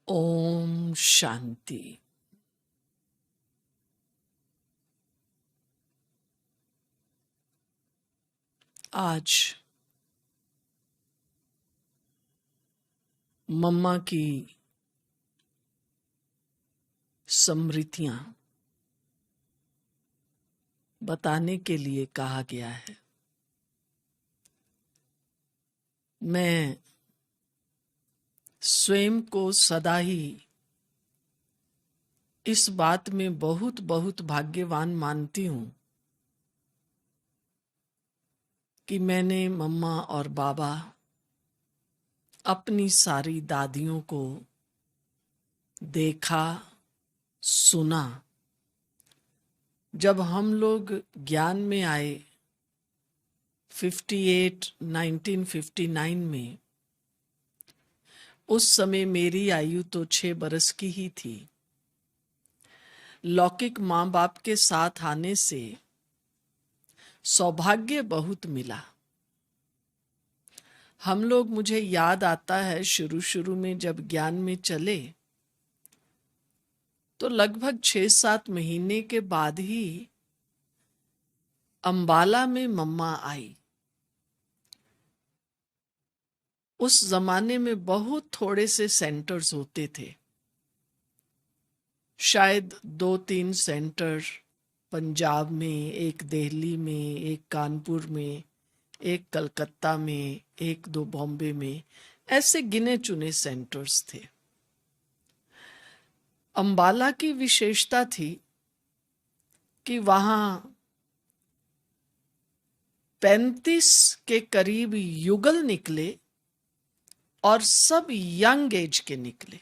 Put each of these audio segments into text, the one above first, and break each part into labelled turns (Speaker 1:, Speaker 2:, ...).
Speaker 1: ओम शांति। आज मम्मा की स्मृतियां बताने के लिए कहा गया है। मैं स्वयं को सदा ही इस बात में बहुत बहुत भाग्यवान मानती हूं कि मैंने मम्मा और बाबा अपनी सारी दादियों को देखा, सुना। जब हम लोग ज्ञान में आए 1959 में, उस समय मेरी आयु तो 6 बरस की ही थी। लौकिक माँ बाप के साथ आने से सौभाग्य बहुत मिला। हम लोग, मुझे याद आता है, शुरू शुरू में जब ज्ञान में चले तो लगभग 6-7 महीने के बाद ही अंबाला में मम्मा आई। उस जमाने में बहुत थोड़े से सेंटर्स होते थे, शायद 2-3 सेंटर पंजाब में, एक दिल्ली में, एक कानपुर में, एक कलकत्ता में, 1-2 बॉम्बे में, ऐसे गिने चुने सेंटर्स थे। अंबाला की विशेषता थी कि वहां 35 के करीब युगल निकले और सब यंग एज के निकले।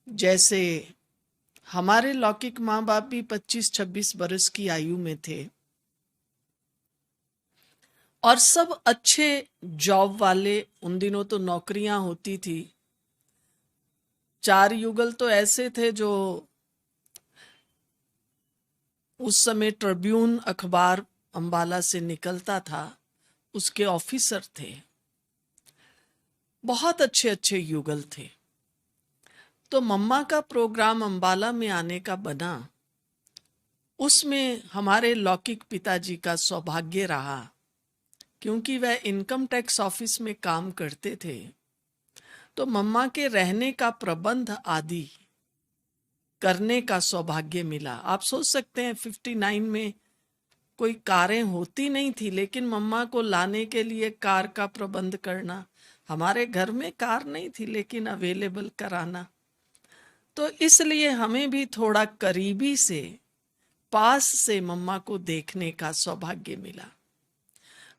Speaker 1: जैसे हमारे लौकिक माँ बाप भी 25-26 बरस की आयु में थे और सब अच्छे जॉब वाले। उन दिनों तो नौकरियां होती थी। 4 युगल तो ऐसे थे जो उस समय ट्रिब्यून अखबार अंबाला से निकलता था, उसके ऑफिसर थे। बहुत अच्छे अच्छे युगल थे। तो मम्मा का प्रोग्राम अंबाला में आने का बना, उसमें हमारे लौकिक पिताजी का सौभाग्य रहा, क्योंकि वह इनकम टैक्स ऑफिस में काम करते थे। तो मम्मा के रहने का प्रबंध आदि करने का सौभाग्य मिला। आप सोच सकते हैं 59 में कोई कारें होती नहीं थी, लेकिन मम्मा को लाने के लिए कार का प्रबंध करना, हमारे घर में कार नहीं थी लेकिन अवेलेबल कराना, तो इसलिए हमें भी थोड़ा करीबी से, पास से मम्मा को देखने का सौभाग्य मिला।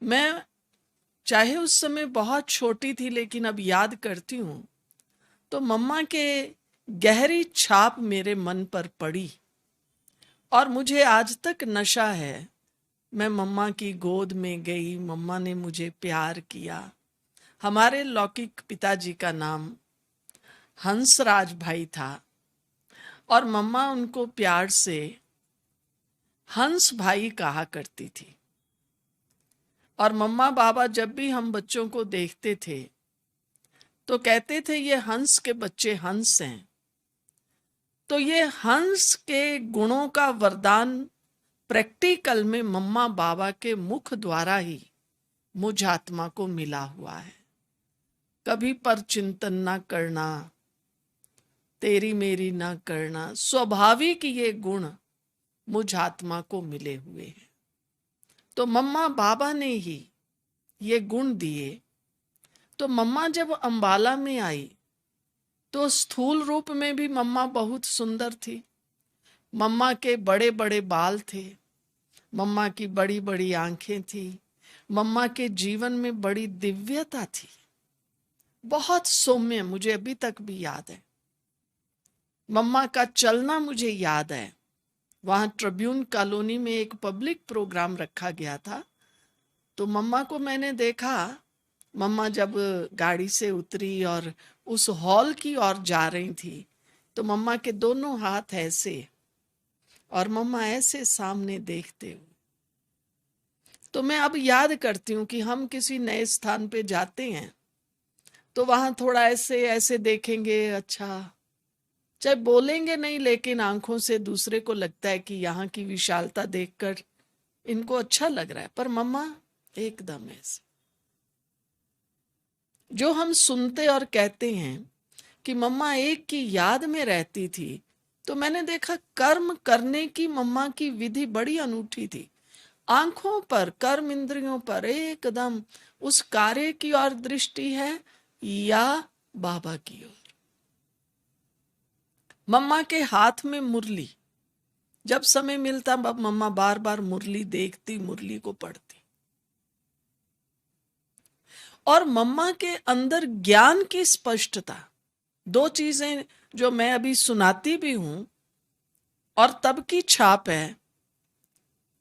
Speaker 1: मैं चाहे उस समय बहुत छोटी थी, लेकिन अब याद करती हूँ तो मम्मा के गहरी छाप मेरे मन पर पड़ी और मुझे आज तक नशा है। मैं मम्मा की गोद में गई, मम्मा ने मुझे प्यार किया। हमारे लौकिक पिताजी का नाम हंसराज भाई था और मम्मा उनको प्यार से हंस भाई कहा करती थी। और मम्मा बाबा जब भी हम बच्चों को देखते थे तो कहते थे ये हंस के बच्चे हंस हैं। तो ये हंस के गुणों का वरदान प्रैक्टिकल में मम्मा बाबा के मुख द्वारा ही मुझ आत्मा को मिला हुआ है। कभी पर चिंतन ना करना, तेरी मेरी ना करना, स्वाभाविक ये गुण मुझ आत्मा को मिले हुए हैं। तो मम्मा बाबा ने ही ये गुण दिए। तो मम्मा जब अंबाला में आई तो स्थूल रूप में भी मम्मा बहुत सुंदर थी। मम्मा के बड़े बड़े बाल थे, मम्मा की बड़ी बड़ी आंखें थी, मम्मा के जीवन में बड़ी दिव्यता थी, बहुत सौम्य। मुझे अभी तक भी याद है मम्मा का चलना, मुझे याद है। वहां ट्रिब्यून कॉलोनी में एक पब्लिक प्रोग्राम रखा गया था, तो मम्मा को मैंने देखा। मम्मा जब गाड़ी से उतरी और उस हॉल की ओर जा रही थी तो मम्मा के दोनों हाथ ऐसे और मम्मा ऐसे सामने देखते हुए। तो मैं अब याद करती हूँ कि हम किसी नए स्थान पे जाते हैं तो वहां थोड़ा ऐसे ऐसे देखेंगे, अच्छा, चाहे बोलेंगे नहीं लेकिन आंखों से दूसरे को लगता है कि यहाँ की विशालता देखकर इनको अच्छा लग रहा है। पर मम्मा एकदम ऐसे, जो हम सुनते और कहते हैं कि मम्मा एक की याद में रहती थी, तो मैंने देखा कर्म करने की मम्मा की विधि बड़ी अनूठी थी। आंखों पर, कर्म इंद्रियों पर एकदम उस कार्य की ओर दृष्टि है या बाबा की ओर। मम्मा के हाथ में मुरली, जब समय मिलता मम्मा बार बार मुरली देखती, मुरली को पढ़ती। और मम्मा के अंदर ज्ञान की स्पष्टता, दो चीजें जो मैं अभी सुनाती भी हूं और तब की छाप है।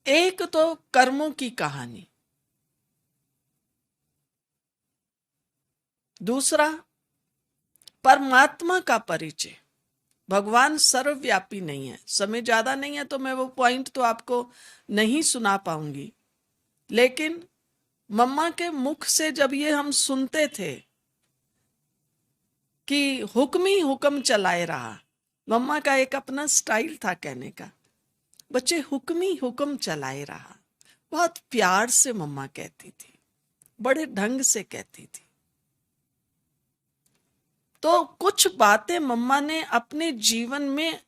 Speaker 1: एक तो कर्मों की कहानी, दूसरा परमात्मा का परिचय। भगवान सर्वव्यापी नहीं है, समय ज्यादा नहीं है तो मैं वो पॉइंट तो आपको नहीं सुना पाऊंगी, लेकिन मम्मा के मुख से जब ये हम सुनते थे कि हुक्म ही हुक्म चलाए रहा, मम्मा का एक अपना स्टाइल था कहने का, बच्चे हुक्म ही हुक्म चलाए रहा। बहुत प्यार से मम्मा कहती थी, बड़े ढंग से कहती थी। तो कुछ बातें मम्मा ने अपने जीवन में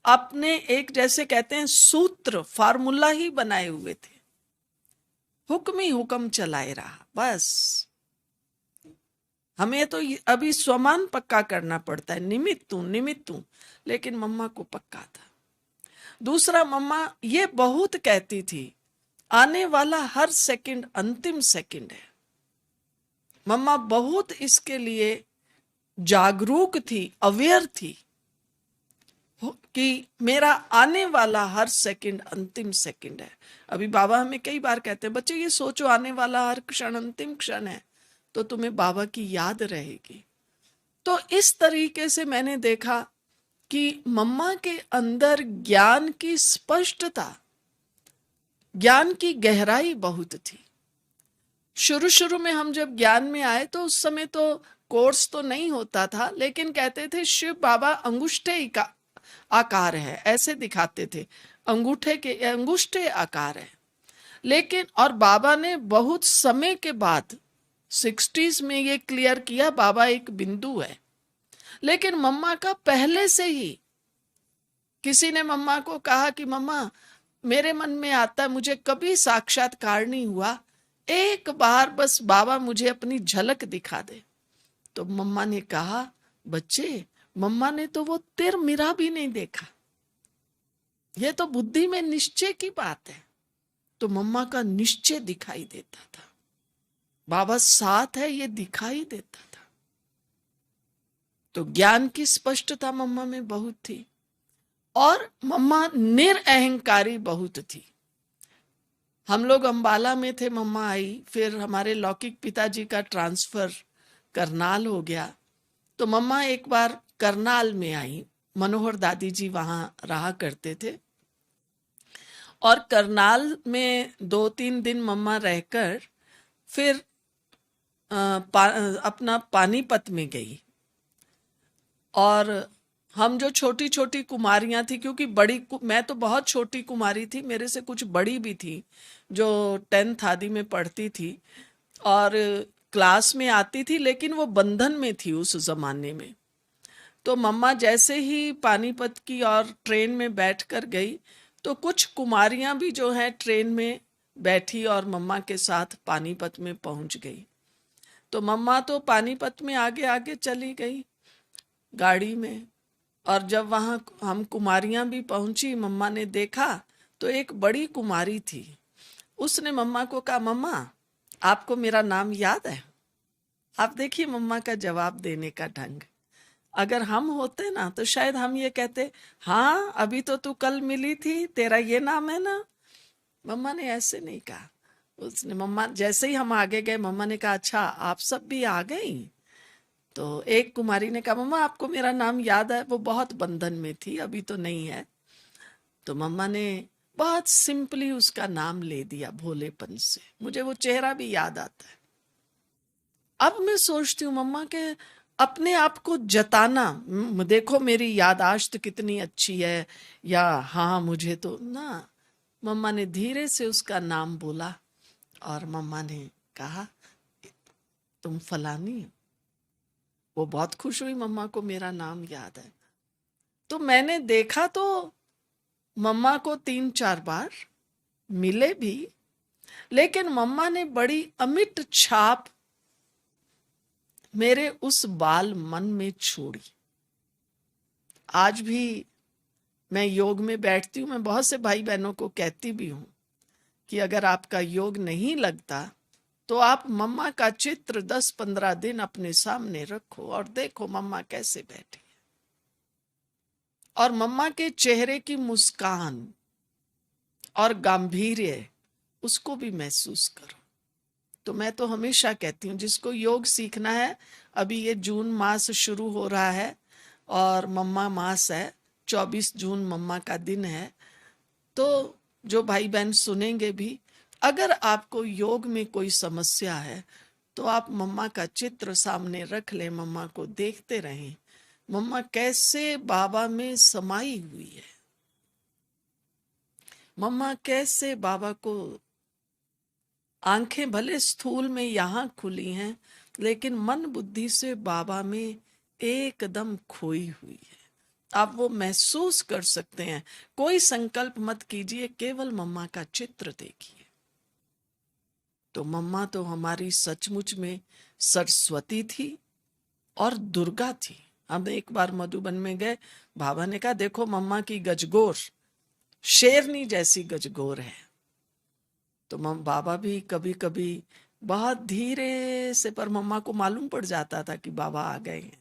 Speaker 1: अपने एक, जैसे कहते हैं सूत्र, फार्मूला ही बनाए हुए थे। हुक्म ही हुक्म चलाए रहा, बस। हमें तो अभी स्वमान पक्का करना पड़ता है, निमित्त हूं, लेकिन मम्मा को पक्का था। दूसरा, मम्मा ये बहुत कहती थी, आने वाला हर सेकंड अंतिम सेकंड है। मम्मा बहुत इसके लिए जागरूक थी, अवेयर थी कि मेरा आने वाला हर सेकंड अंतिम सेकंड है। अभी बाबा हमें कई बार कहते हैं, बच्चे ये सोचो आने वाला हर क्षण अंतिम क्षण है, तो तुम्हें बाबा की याद रहेगी। तो इस तरीके से मैंने देखा कि मम्मा के अंदर ज्ञान की स्पष्टता, ज्ञान की गहराई बहुत थी। शुरू शुरू में हम जब ज्ञान में आए तो उस समय तो कोर्स तो नहीं होता था, लेकिन कहते थे शिव बाबा अंगूठे का आकार है, ऐसे दिखाते थे, अंगूठे आकार है। लेकिन और बाबा ने बहुत समय के बाद 60s में ये क्लियर किया, बाबा एक बिंदु है। लेकिन मम्मा का पहले से ही, किसी ने मम्मा को कहा कि मम्मा मेरे मन में आता है, मुझे कभी साक्षात्कार नहीं हुआ, एक बार बस बाबा मुझे अपनी झलक दिखा दे। तो मम्मा ने कहा, बच्चे मम्मा ने तो वो तिरमिरा भी नहीं देखा, ये तो बुद्धि में निश्चय की बात है। तो मम्मा का निश्चय दिखाई देता था, बाबा साथ है ये दिखाई देता था। तो ज्ञान की स्पष्टता मम्मा में बहुत थी। और मम्मा निरअहंकारी बहुत थी। हम लोग अंबाला में थे, मम्मा आई, फिर हमारे लौकिक पिताजी का ट्रांसफर करनाल हो गया, तो मम्मा एक बार करनाल में आई। मनोहर दादी जी वहां रहा करते थे, और करनाल में 2-3 दिन मम्मा रहकर फिर अपना पानीपत में गई। और हम जो छोटी छोटी कुमारियां थी, क्योंकि मैं तो बहुत छोटी कुमारी थी, मेरे से कुछ बड़ी भी थी जो 10th आदि में पढ़ती थी और क्लास में आती थी, लेकिन वो बंधन में थी उस जमाने में। तो मम्मा जैसे ही पानीपत की और ट्रेन में बैठकर गई, तो कुछ कुमारियां भी जो है ट्रेन में बैठी और मम्मा के साथ पानीपत में पहुंच गई। तो मम्मा तो पानीपत में आगे आगे चली गई गाड़ी में, और जब वहां हम कुमारियां भी पहुंची, मम्मा ने देखा तो एक बड़ी कुमारी थी। उसने मम्मा को कहा, मम्मा आपको मेरा नाम याद है? आप देखिए मम्मा का जवाब देने का ढंग। अगर हम होते ना तो शायद हम ये कहते, हाँ अभी तो तू कल मिली थी, तेरा ये नाम है ना। मम्मा ने ऐसे नहीं कहा। उसने, मम्मा जैसे ही हम आगे गए, मम्मा ने कहा, अच्छा आप सब भी आ गई? तो एक कुमारी ने कहा, मम्मा आपको मेरा नाम याद है? वो बहुत बंधन में थी, अभी तो नहीं है। तो मम्मा ने बहुत सिंपली उसका नाम ले दिया भोलेपन से। मुझे वो चेहरा भी याद आता है। अब मैं सोचती हूँ मम्मा के अपने आप को जताना, देखो मेरी याददाश्त कितनी अच्छी है, या हाँ मुझे तो ना। मम्मा ने धीरे से उसका नाम बोला और मम्मा ने कहा तुम फलानी हो। वो बहुत खुश हुई, मम्मा को मेरा नाम याद है। तो मैंने देखा तो मम्मा को 3-4 बार मिले भी, लेकिन मम्मा ने बड़ी अमिट छाप मेरे उस बाल मन में छोड़ी। आज भी मैं योग में बैठती हूँ, मैं बहुत से भाई बहनों को कहती भी हूँ कि अगर आपका योग नहीं लगता तो आप मम्मा का चित्र 10-15 दिन अपने सामने रखो और देखो मम्मा कैसे बैठी है, और मम्मा के चेहरे की मुस्कान और गांभीर्य उसको भी महसूस करो। तो मैं तो हमेशा कहती हूँ जिसको योग सीखना है, अभी ये जून मास शुरू हो रहा है और मम्मा मास है, 24 जून मम्मा का दिन है। तो जो भाई बहन सुनेंगे भी, अगर आपको योग में कोई समस्या है तो आप मम्मा का चित्र सामने रख लें, मम्मा को देखते रहें, मम्मा कैसे बाबा में समाई हुई है, मम्मा कैसे बाबा को, आंखें भले स्थूल में यहाँ खुली हैं लेकिन मन बुद्धि से बाबा में एकदम खोई हुई है। आप वो महसूस कर सकते हैं। कोई संकल्प मत कीजिए, केवल मम्मा का चित्र देखिए। तो मम्मा तो हमारी सचमुच में सरस्वती थी और दुर्गा थी। हम एक बार मधुबन में गए, बाबा ने कहा देखो मम्मा की गजगोर शेरनी जैसी गजगोर है। तो बाबा भी कभी कभी बहुत धीरे से, पर मम्मा को मालूम पड़ जाता था कि बाबा आ गए हैं,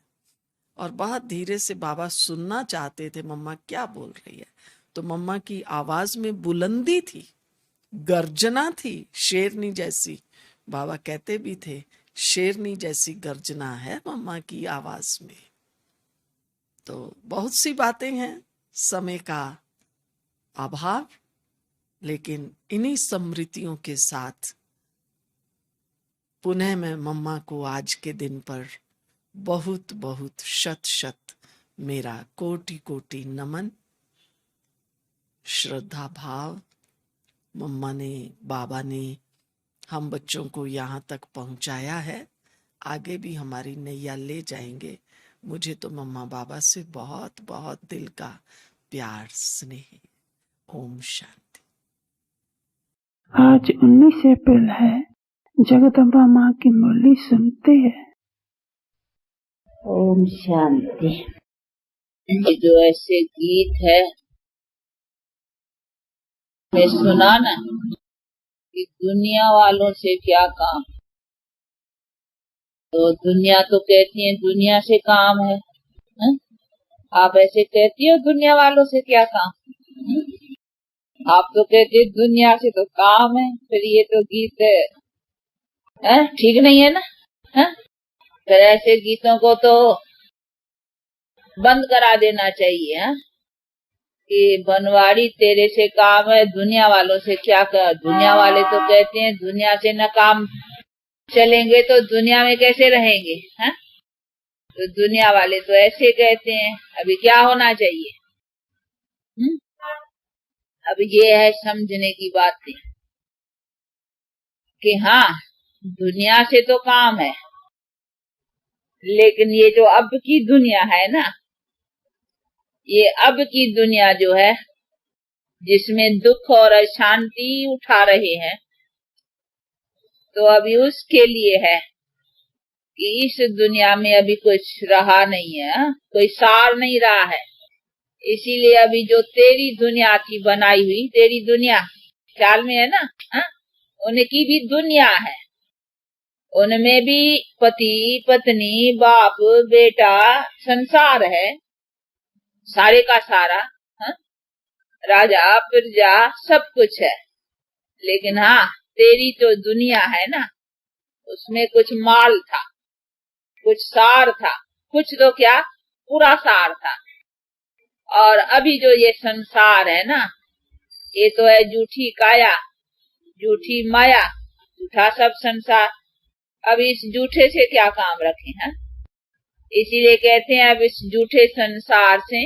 Speaker 1: और बहुत धीरे से बाबा सुनना चाहते थे मम्मा क्या बोल रही है। तो मम्मा की आवाज में बुलंदी थी, गर्जना थी शेरनी जैसी। बाबा कहते भी थे शेरनी जैसी गर्जना है मम्मा की आवाज में। तो बहुत सी बातें हैं, समय का अभाव, लेकिन इन्हीं स्मृतियों के साथ पुनः मैं मम्मा को आज के दिन पर बहुत बहुत शत शत मेरा कोटि कोटि नमन, श्रद्धा भाव। मम्मा ने, बाबा ने हम बच्चों को यहाँ तक पहुँचाया है, आगे भी हमारी नैया ले जाएंगे। मुझे तो मम्मा बाबा से बहुत बहुत दिल का प्यार स्नेह। ओम शांति।
Speaker 2: आज 19 अप्रैल है। जगदम्बा माँ की मुरली सुनते हैं।
Speaker 3: ओम शांति। ये जो ऐसे गीत है मैं सुना ना कि दुनिया वालों से क्या काम। तो दुनिया तो कहती है दुनिया से काम है, है? आप ऐसे कहती हो दुनिया वालों से क्या काम? आप तो कहते दुनिया से तो काम है। फिर ये तो गीत है ठीक नहीं है ना, है? फिर ऐसे गीतों को तो बंद करा देना चाहिए, है? कि बनवाड़ी तेरे से काम है, दुनिया वालों से क्या कर। दुनिया वाले तो कहते हैं दुनिया से न काम चलेंगे तो दुनिया में कैसे रहेंगे, हैं? तो दुनिया वाले तो ऐसे कहते हैं। अभी क्या होना चाहिए? अब ये है समझने की बात कि हाँ दुनिया से तो काम है, लेकिन ये जो अब की दुनिया है ना, ये अब की दुनिया जो है जिसमें दुख और अशांति उठा रहे हैं, तो अभी उसके लिए है कि इस दुनिया में अभी कुछ रहा नहीं है, कोई सार नहीं रहा है। इसीलिए अभी जो तेरी दुनिया थी बनाई हुई, तेरी दुनिया ख्याल में है ना, हा? उनकी भी दुनिया है। उनमें भी पति पत्नी बाप बेटा संसार है, सारे का सारा, हा? राजा प्रजा सब कुछ है। लेकिन हाँ तेरी जो दुनिया है ना, उसमें कुछ माल था, कुछ सार था, कुछ तो क्या पूरा सार था। और अभी जो ये संसार है ना, ये तो है झूठी काया, झूठी माया, झूठा सब संसार। अब इस जूठे से क्या काम रखें, हैं? इसीलिए कहते हैं अब इस जूठे संसार से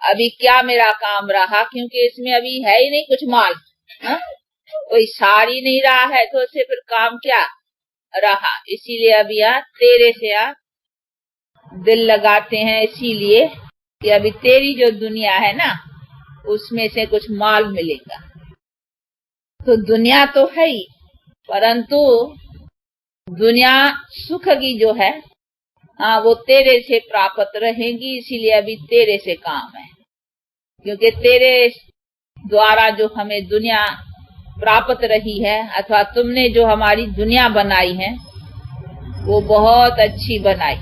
Speaker 3: अभी क्या मेरा काम रहा, क्योंकि इसमें अभी है ही नहीं कुछ माल, हाँ? कोई सार ही नहीं रहा है, तो उससे फिर काम क्या रहा। इसीलिए अब यहाँ तेरे से दिल लगाते हैं, इसीलिए कि अभी तेरी जो दुनिया है ना, उसमें से कुछ माल मिलेगा। तो दुनिया तो है ही, परंतु दुनिया सुख की जो है, हाँ, वो तेरे से प्राप्त रहेगी। इसीलिए अभी तेरे से काम है, क्योंकि तेरे द्वारा जो हमें दुनिया प्राप्त रही है, अथवा तुमने जो हमारी दुनिया बनाई है, वो बहुत अच्छी बनाई।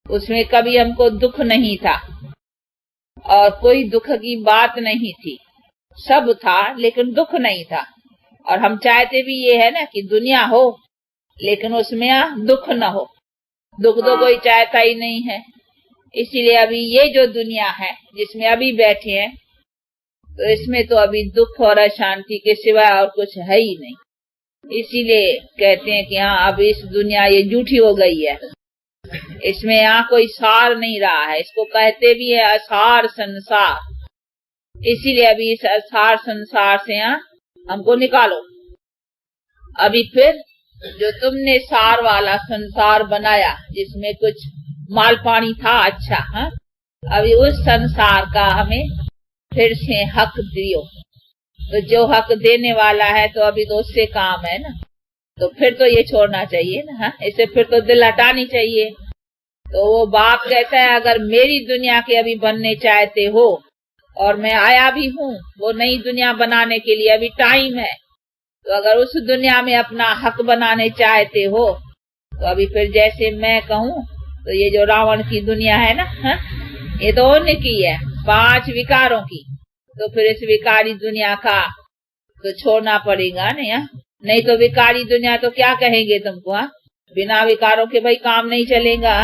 Speaker 3: उसमें कभी हमको दुख नहीं था और कोई दुख की बात नहीं थी, सब था लेकिन दुख नहीं था। और हम चाहते भी ये है ना कि दुनिया हो लेकिन उसमें दुख न हो, दुख तो कोई चाहता ही नहीं है। इसीलिए अभी ये जो दुनिया है जिसमें अभी बैठे हैं, तो इसमें तो अभी दुख और अशांति के सिवाय और कुछ है ही नहीं। इसीलिए कहते हैं कि हाँ, अब इस दुनिया ये झूठी हो गई है, इसमें यहाँ कोई सार नहीं रहा है। इसको कहते भी है असार संसार। इसीलिए अभी इस असार संसार से यहाँ हमको निकालो। अभी फिर जो तुमने सार वाला संसार बनाया, जिसमें कुछ माल पानी था अच्छा, हाँ, अभी उस संसार का हमें फिर से हक दियो। तो जो हक देने वाला है, तो अभी तो उससे काम है ना, तो फिर तो ये छोड़ना चाहिए ना, हाँ, इसे फिर तो दिल हटानी चाहिए। तो वो बाप कहता है अगर मेरी दुनिया के अभी बनने चाहते हो, और मैं आया भी हूँ वो नई दुनिया बनाने के लिए, अभी टाइम है, तो अगर उस दुनिया में अपना हक बनाने चाहते हो, तो अभी फिर जैसे मैं कहूँ, तो ये जो रावण की दुनिया है ना, हाँ, ये तो उनकी है, 5 विकारों की। तो फिर इस विकारी दुनिया का तो छोड़ना पड़ेगा नहीं तो विकारी दुनिया तो क्या कहेंगे तुमको, हाँ, बिना विकारों के भाई काम नहीं चलेगा।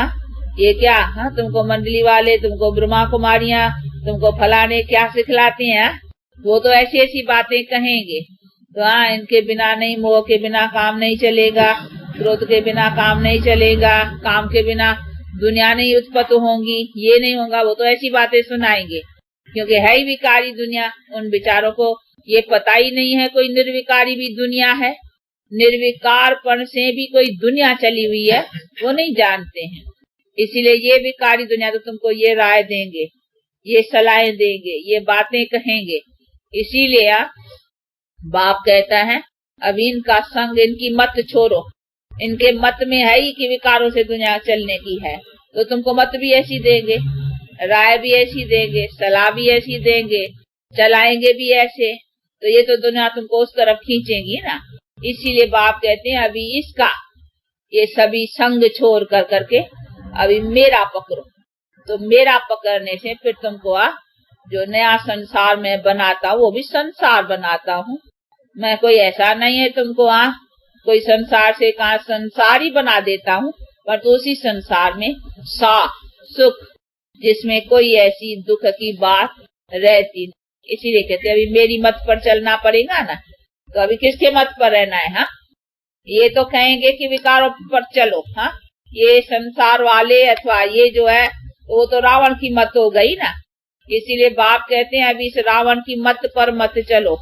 Speaker 3: ये क्या, हाँ, तुमको मंडली वाले, तुमको ब्रह्मा कुमारियां, तुमको फलाने क्या सिखलाते हैं, वो तो ऐसी ऐसी बातें कहेंगे। तो हाँ, इनके बिना नहीं, मोह के बिना काम नहीं चलेगा, क्रोध के बिना काम नहीं चलेगा, काम के बिना दुनिया नहीं उत्पन्न होंगी, ये नहीं होगा, वो तो ऐसी बातें सुनाएंगे, क्योंकि है ही विकारी दुनिया। उन विचारों को ये पता ही नहीं है कोई निर्विकारी भी दुनिया है, निर्विकारपन से भी कोई दुनिया चली हुई है, वो नहीं जानते हैं। इसीलिए ये विकारी दुनिया तो तुमको ये राय देंगे, ये सलाहें देंगे, ये बातें कहेंगे। इसीलिए बाप कहता है अब इनका संग, इनकी मत छोड़ो। इनके मत में है ही कि विकारों से दुनिया चलने की है, तो तुमको मत भी ऐसी देंगे, राय भी ऐसी देंगे, सलाह भी ऐसी देंगे, चलाएंगे भी ऐसे, तो ये तो दुनिया तुमको उस तरफ खींचेगी ना। इसीलिए बाप कहते हैं अभी इसका ये सभी संग छोड़ कर करके अभी मेरा पकड़ो। तो मेरा पकड़ने से फिर तुमको जो नया संसार में बनाता, वो भी संसार बनाता हूँ मैं। कोई ऐसा नहीं है तुमको कोई संसार से कहा संसार ही बना देता हूँ, पर तो उसी संसार में सुख, जिसमें कोई ऐसी दुख की बात रहती। इसीलिए कहते अभी मेरी मत पर चलना पड़ेगा ना। तो अभी किसके मत पर रहना है, हाँ? ये तो कहेंगे कि विकारों पर चलो, हाँ, ये संसार वाले अथवा ये जो है वो तो रावण की मत हो गई ना। इसीलिए बाप कहते हैं अभी इस रावण की मत पर मत चलो,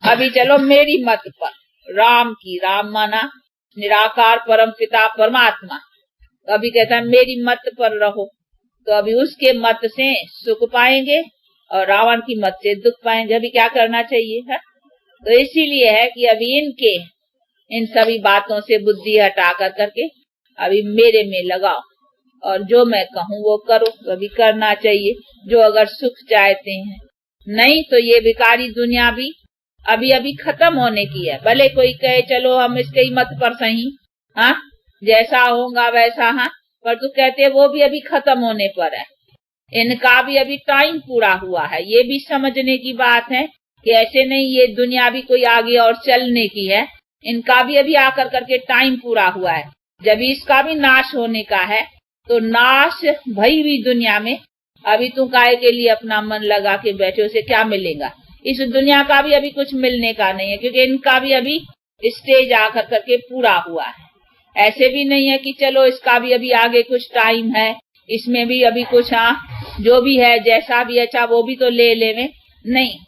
Speaker 3: अभी चलो मेरी मत पर, राम की। राम माना निराकार परम पिता परमात्मा। तो अभी कहता है मेरी मत पर रहो, तो अभी उसके मत से सुख पाएंगे और रावण की मत से दुख पाएंगे। अभी क्या करना चाहिए है? तो इसीलिए है कि अभी इनके इन सभी बातों से बुद्धि हटा कर करके अभी मेरे में लगाओ, और जो मैं कहूँ वो करो। तो अभी करना चाहिए जो अगर सुख चाहते हैं, नहीं तो ये विकारी दुनिया भी अभी अभी खत्म होने की है। भले कोई कहे चलो हम इसके ही मत पर सही, हाँ, जैसा होगा वैसा, हाँ, पर तू कहते वो भी अभी खत्म होने पर है। इनका भी अभी टाइम पूरा हुआ है, ये भी समझने की बात है कि ऐसे नहीं ये दुनिया भी कोई आगे और चलने की है। इनका भी अभी आकर करके टाइम पूरा हुआ है। जब इसका भी नाश होने का है, तो नाश भई हुई दुनिया में अभी तू काहे के लिए अपना मन लगा के बैठे, उसे क्या मिलेगा? इस दुनिया का भी अभी कुछ मिलने का नहीं है, क्योंकि इनका भी अभी स्टेज आकर करके पूरा हुआ है। ऐसे भी नहीं है कि चलो इसका भी अभी आगे कुछ टाइम है, इसमें भी अभी कुछ जो भी है जैसा भी अच्छा वो भी तो ले लेवे, नहीं।